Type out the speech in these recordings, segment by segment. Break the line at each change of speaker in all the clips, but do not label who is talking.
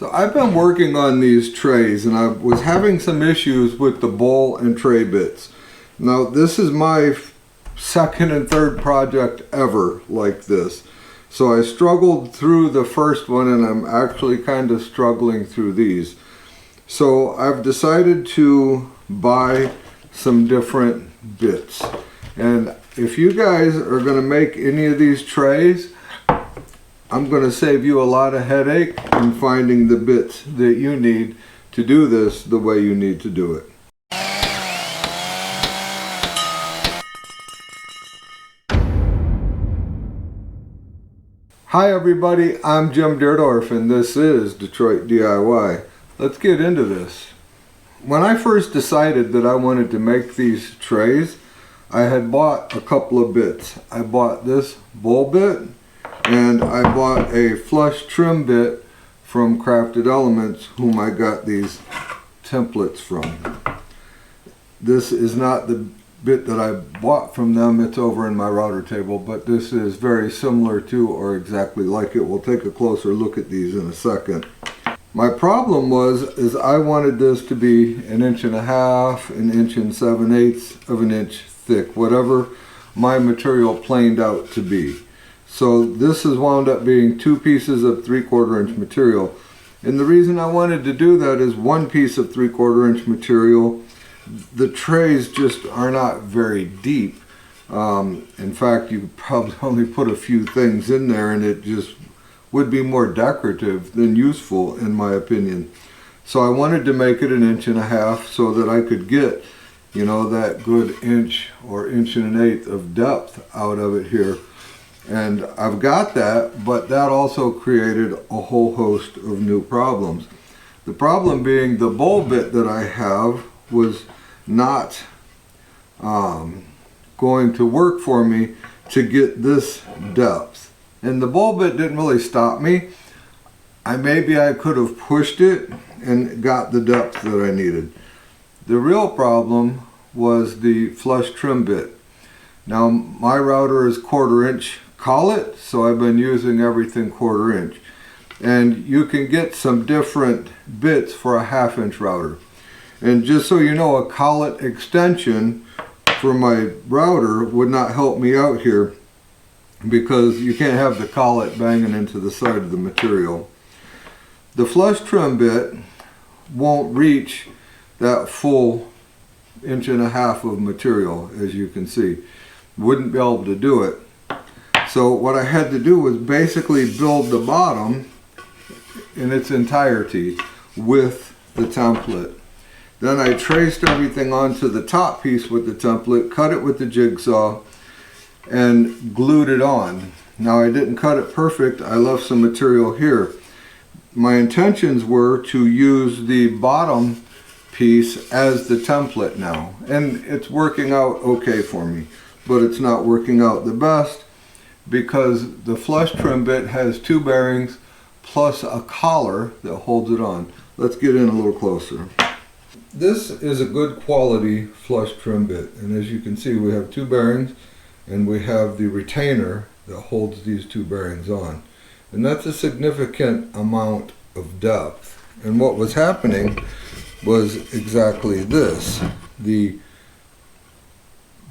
So I've been working on these trays and I was having some issues with the bowl and tray bits. Now this is my second and third project ever like this. So I struggled through the first one and I'm actually kind of struggling through these. So I've decided to buy some different bits. And if you guys are going to make any of these trays, I'm going to save you a lot of headache in finding the bits that you need to do this the way you need to do it. Hi everybody, I'm Jim Deerdorf and this is Detroit DIY. Let's get into this. When I first decided that I wanted to make these trays, I had bought a couple of bits. I bought this bowl bit and I bought a flush trim bit from Crafted Elements, whom I got these templates from. This is not the bit that I bought from them, it's over in my router table, but this is very similar to or exactly like it. We'll take a closer look at these in a second. My problem is I wanted this to be 1.5 inches, 1 7/8 of an inch thick, whatever my material planed out to be. So this has wound up being 2 pieces of 3/4 inch material. And the reason I wanted to do that is 1 piece of 3/4 inch material, the trays just are not very deep. In fact, you could probably only put a few things in there and it just would be more decorative than useful in my opinion. So I wanted to make it 1.5 inches so that I could get, you know, that good 1 inch or 1.125 of depth out of it here. And I've got that, but that also created a whole host of new problems. The problem being the bowl bit that I have was not going to work for me to get this depth. And the bowl bit didn't really stop me. Maybe I could have pushed it and got the depth that I needed. The real problem was the flush trim bit. Now my router is 1/4 inch collet, so I've been using everything 1/4 inch. And you can get some different bits for a 1/2 inch router. And just so you know, a collet extension for my router would not help me out here because you can't have the collet banging into the side of the material. The flush trim bit won't reach that full 1.5 inch of material, as you can see. Wouldn't be able to do it. So what I had to do was basically build the bottom in its entirety with the template. Then I traced everything onto the top piece with the template, cut it with the jigsaw, and glued it on. Now I didn't cut it perfect, I left some material here. My intentions were to use the bottom piece as the template now, and it's working out okay for me, but it's not working out the best because the flush trim bit has 2 bearings plus a collar that holds it on. Let's get in a little closer. This is a good quality flush trim bit, and as you can see we have 2 bearings and we have the retainer that holds these 2 bearings on, and that's a significant amount of depth. And what was happening was exactly this. The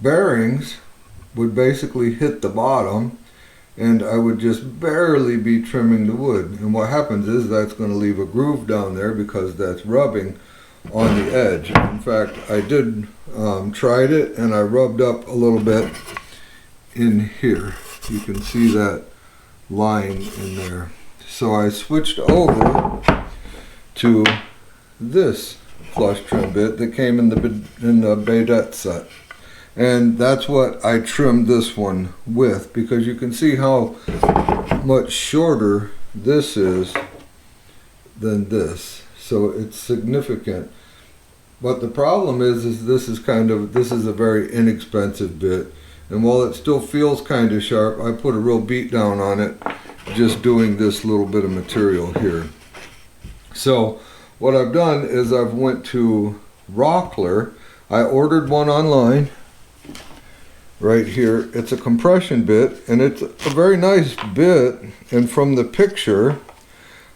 bearings would basically hit the bottom and I would just barely be trimming the wood, and what happens is that's going to leave a groove down there because that's rubbing on the edge. In fact, I did tried it and I rubbed up a little bit in here. You can see that line in there. So I switched over to this flush trim bit that came in the Baudette set, and that's what I trimmed this one with, because you can see how much shorter this is than this. So it's significant. But the problem is this is a very inexpensive bit, and while it still feels kind of sharp, I put a real beat down on it just doing this little bit of material here. So what I've done is I've went to Rockler. I ordered one online right here. It's a compression bit and it's a very nice bit, and from the picture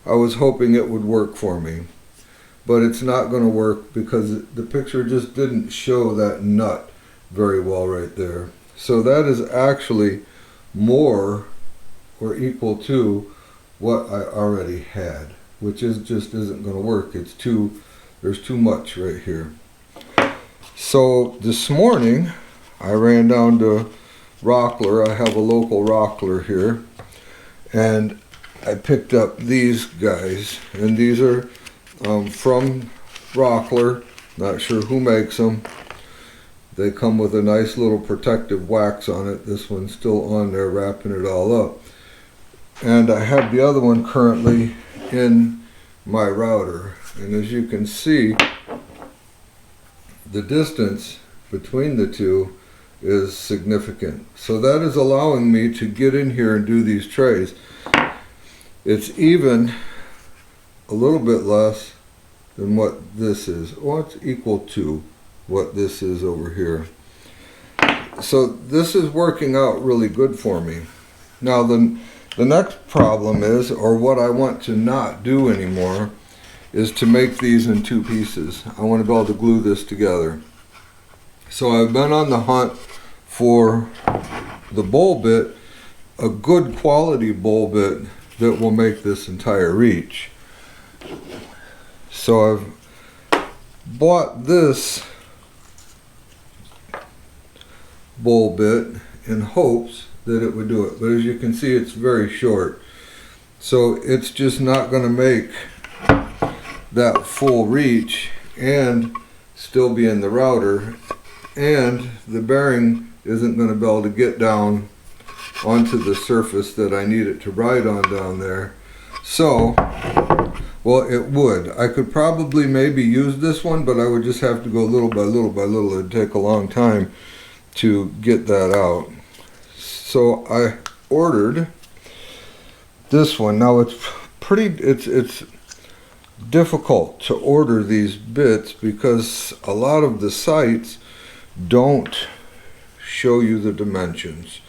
I was hoping it would work for me. But it's not going to work because the picture just didn't show that nut very well right there. So that is actually more or equal to what I already had, which just isn't going to work. There's too much right here. So this morning I ran down to Rockler. I have a local Rockler here, and I picked up these guys, and these are from Rockler. Not sure who makes them. They come with a nice little protective wax on it. This one's still on there, wrapping it all up. And I have the other one currently in my router. And as you can see, the distance between the two is significant. So that is allowing me to get in here and do these trays. It's even a little bit less than what this is. Well, it's equal to what this is over here. So this is working out really good for me. Now the next problem is, or what I want to not do anymore, is to make these in two pieces. I want to be able to glue this together. So I've been on the hunt for the bowl bit, a good quality bowl bit that will make this entire reach. So I've bought this bowl bit in hopes that it would do it, but as you can see, it's very short, so it's just not going to make that full reach and still be in the router, and the bearing isn't going to be able to get down onto the surface that I need it to ride on down there. So, well, it would. I could probably maybe use this one, but I would just have to go little by little by little. It'd take a long time to get that out. So I ordered this one. Now it's difficult to order these bits because a lot of the sites don't show you the dimensions.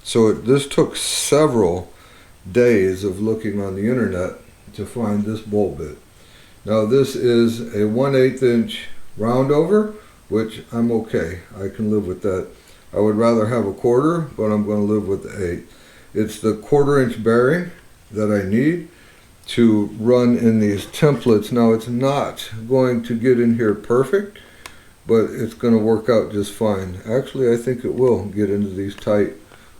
So this took several days of looking on the internet to find this bowl bit. Now this is a 1/8 inch round over, which I'm okay. I can live with that. I would rather have a 1/4, but I'm going to live with the 8. It's the 1/4 inch bearing that I need to run in these templates. Now it's not going to get in here perfect, but it's going to work out just fine. Actually, I think it will get into these tight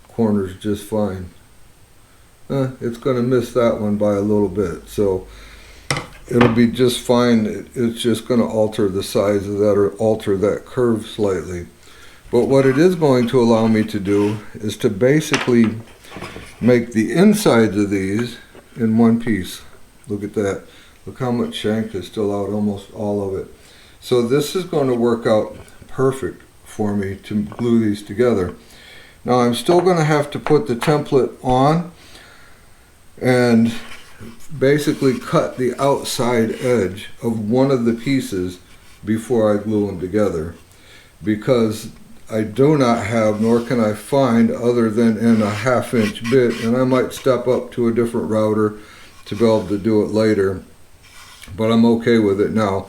corners just fine. It's going to miss that one by a little bit, so it'll be just fine. It's just going to alter the size of that, or alter that curve slightly. But what it is going to allow me to do is to basically make the insides of these in one piece. Look at that. Look how much shank is still out, almost all of it. So this is going to work out perfect for me to glue these together. Now I'm still going to have to put the template on and basically cut the outside edge of one of the pieces before I glue them together, because I do not have, nor can I find, other than in a 1/2 inch bit, and I might step up to a different router to be able to do it later, but I'm okay with it now.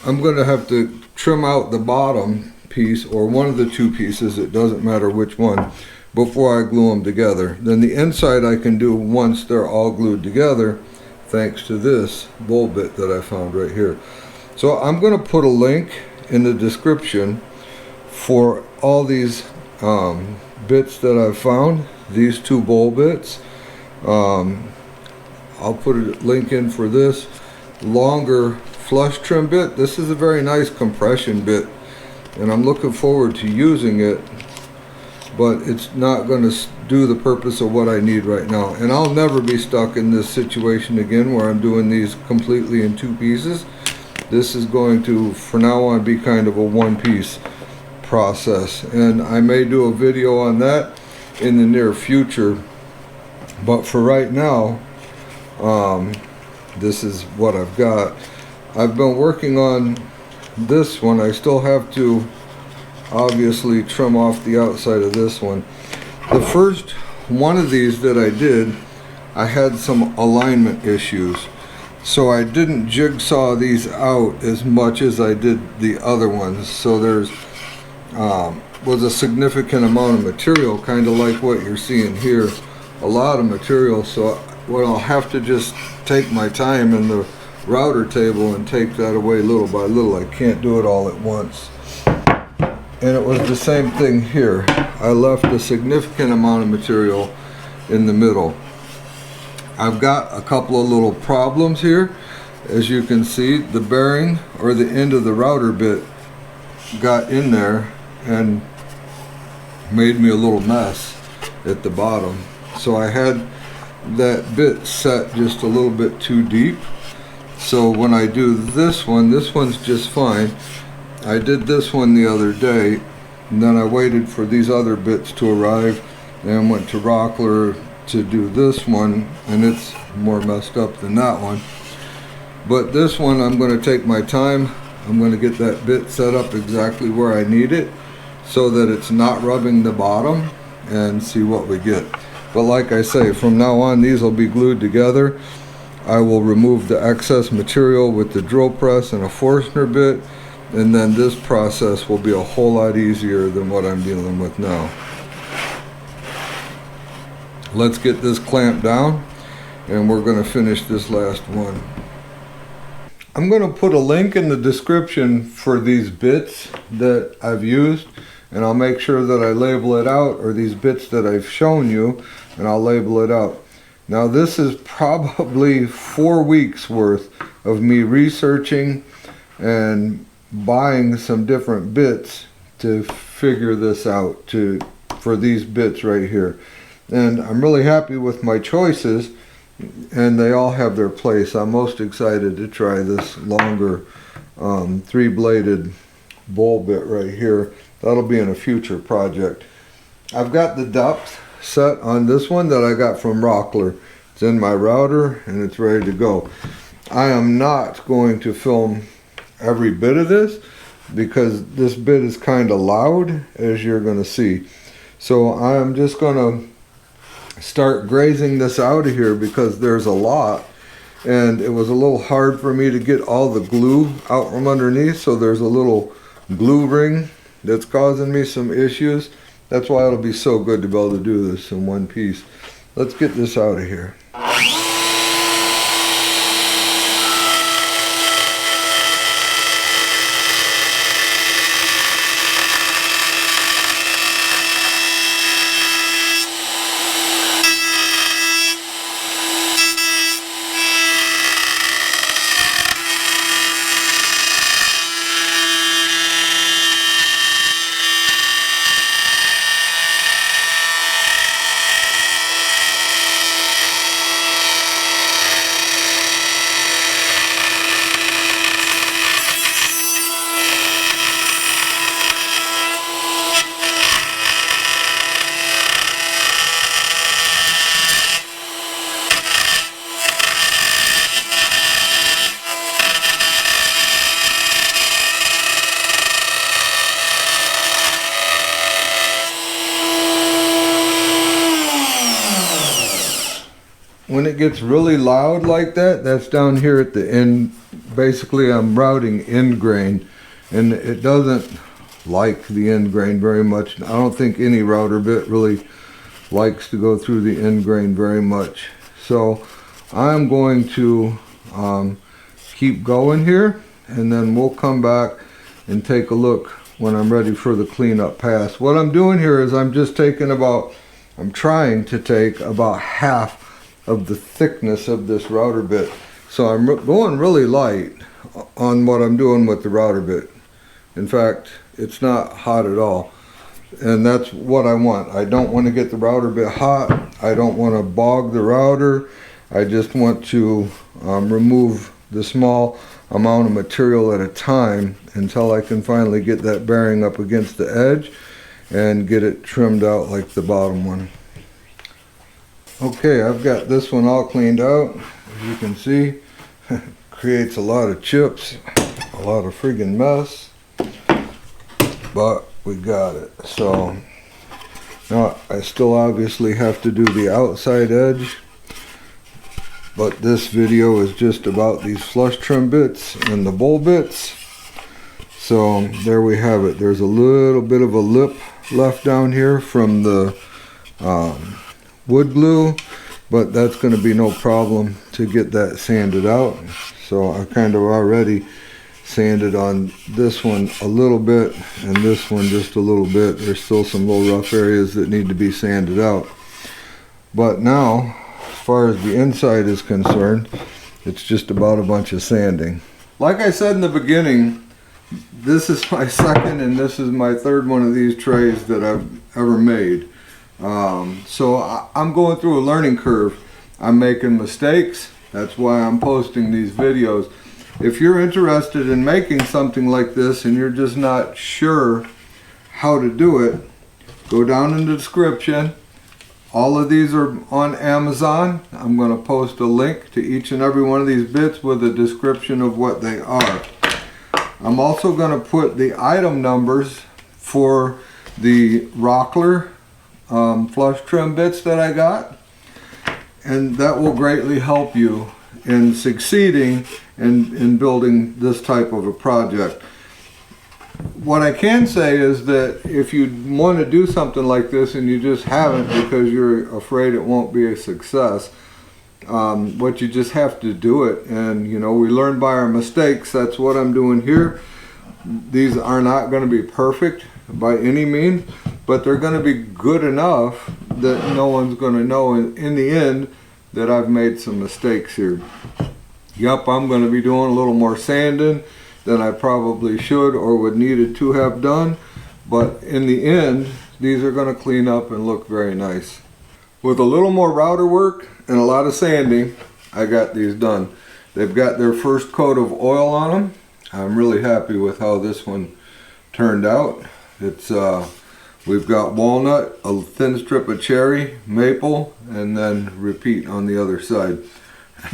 I'm going to have to trim out the bottom piece, or one of the two pieces, it doesn't matter which one, before I glue them together. Then the inside I can do once they're all glued together, thanks to this bowl bit that I found right here. So I'm going to put a link in the description for all these bits that I've found, these two bowl bits. I'll put a link in for this longer flush trim bit. This is a very nice compression bit, and I'm looking forward to using it, but it's not going to do the purpose of what I need right now. And I'll never be stuck in this situation again where I'm doing these completely in two pieces. This is going to, for now on, be kind of a one-piece process, and I may do a video on that in the near future, but for right now, this is what I've got. I've been working on this one. I still have to obviously trim off the outside of this one. The first one of these that I did, I had some alignment issues. So I didn't jigsaw these out as much as I did the other ones. So there's was a significant amount of material, kind of like what you're seeing here, a lot of material. So what I'll have to just take my time in the router table and take that away little by little. I can't do it all at once. And it was the same thing here. I left a significant amount of material in the middle. I've got a couple of little problems here. As you can see, the bearing or the end of the router bit got in there and made me a little mess at the bottom. So I had that bit set just a little bit too deep. So when I do this one's just fine. I did this one the other day, and then I waited for these other bits to arrive and went to Rockler to do this one, and it's more messed up than that one. But this one I'm going to take my time. I'm going to get that bit set up exactly where I need it so that it's not rubbing the bottom, and see what we get. But like I say, from now on these will be glued together. I will remove the excess material with the drill press and a Forstner bit, and then this process will be a whole lot easier than what I'm dealing with now. Let's get this clamped down and we're going to finish this last one. I'm going to put a link in the description for these bits that I've used, and I'll make sure that I label it out, or these bits that I've shown you, and I'll label it out. Now this is probably 4 weeks worth of me researching and buying some different bits to figure this out for these bits right here. And I'm really happy with my choices, and they all have their place. I'm most excited to try this longer 3-bladed bowl bit right here. That'll be in a future project. I've got the depth set on this one that I got from Rockler. It's in my router and it's ready to go. I am not going to film every bit of this because this bit is kind of loud, as you're going to see. So I'm just going to start grazing this out of here because there's a lot, and it was a little hard for me to get all the glue out from underneath. So there's a little glue ring that's causing me some issues. That's why it'll be so good to be able to do this in one piece. Let's get this out of here. When it gets really loud like that, that's down here at the end. Basically, I'm routing end grain, and it doesn't like the end grain very much. I don't think any router bit really likes to go through the end grain very much. So I'm going to keep going here, and then we'll come back and take a look when I'm ready for the cleanup pass. What I'm doing here is I'm trying to take about half of the thickness of this router bit. So I'm going really light on what I'm doing with the router bit. In fact, it's not hot at all. And that's what I want. I don't want to get the router bit hot. I don't want to bog the router. I just want to remove the small amount of material at a time until I can finally get that bearing up against the edge and get it trimmed out like the bottom one. Okay, I've got this one all cleaned out. As you can see, creates a lot of chips, a lot of friggin' mess, but we got it. So now I still obviously have to do the outside edge, But this video is just about these flush trim bits and the bowl bits. So there we have it. There's a little bit of a lip left down here from the wood glue, but that's going to be no problem to get that sanded out. So I kind of already sanded on this one a little bit and this one just a little bit. There's still some little rough areas that need to be sanded out. But now, as far as the inside is concerned, it's just about a bunch of sanding. Like I said in the beginning, this is my second and this is my third one of these trays that I've ever made. So I'm going through a learning curve. I'm making mistakes. That's why I'm posting these videos. If you're interested in making something like this and you're just not sure how to do it, go down in the description. All of these are on Amazon. I'm going to post a link to each and every one of these bits with a description of what they are. I'm also going to put the item numbers for the Rockler flush trim bits that I got, and that will greatly help you in succeeding in building this type of a project. What I can say is that if you want to do something like this and you just haven't because you're afraid it won't be a success, what you just have to do it. And you know, we learn by our mistakes. That's what I'm doing here. These are not going to be perfect by any means, but they're going to be good enough that no one's going to know in the end that I've made some mistakes here. Yep, I'm going to be doing a little more sanding than I probably should or would needed to have done, but in the end these are going to clean up and look very nice. With a little more router work and a lot of sanding, I got these done. They've got their first coat of oil on them. I'm really happy with how this one turned out. It's we've got walnut, a thin strip of cherry, maple, and then repeat on the other side.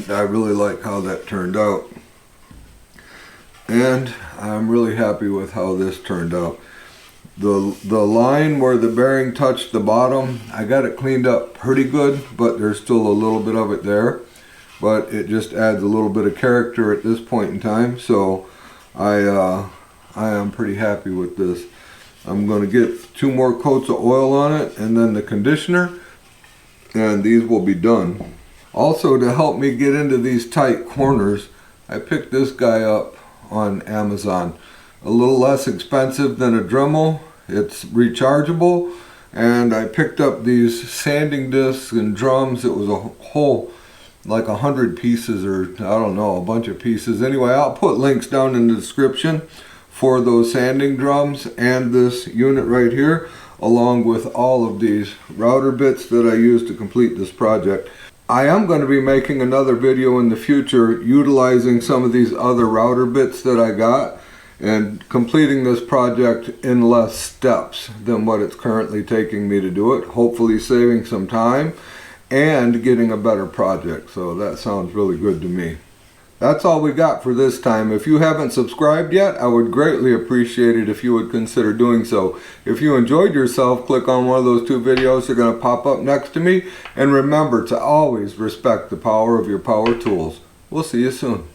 I really like how that turned out. And I'm really happy with how this turned out. The line where the bearing touched the bottom, I got it cleaned up pretty good, but there's still a little bit of it there. But it just adds a little bit of character at this point in time. So I am pretty happy with this. I'm going to get 2 more coats of oil on it and then the conditioner, and these will be done. Also, to help me get into these tight corners, I picked this guy up on Amazon. A little less expensive than a Dremel. It's rechargeable, and I picked up these sanding discs and drums. It was a whole, like 100 pieces, or I don't know, a bunch of pieces. Anyway, I'll put links down in the description for those sanding drums and this unit right here, along with all of these router bits that I used to complete this project. I am going to be making another video in the future utilizing some of these other router bits that I got and completing this project in less steps than what it's currently taking me to do it, hopefully saving some time and getting a better project. So that sounds really good to me. That's all we got for this time. If you haven't subscribed yet, I would greatly appreciate it if you would consider doing so. If you enjoyed yourself, click on one of those 2 videos that are going to pop up next to me. And remember to always respect the power of your power tools. We'll see you soon.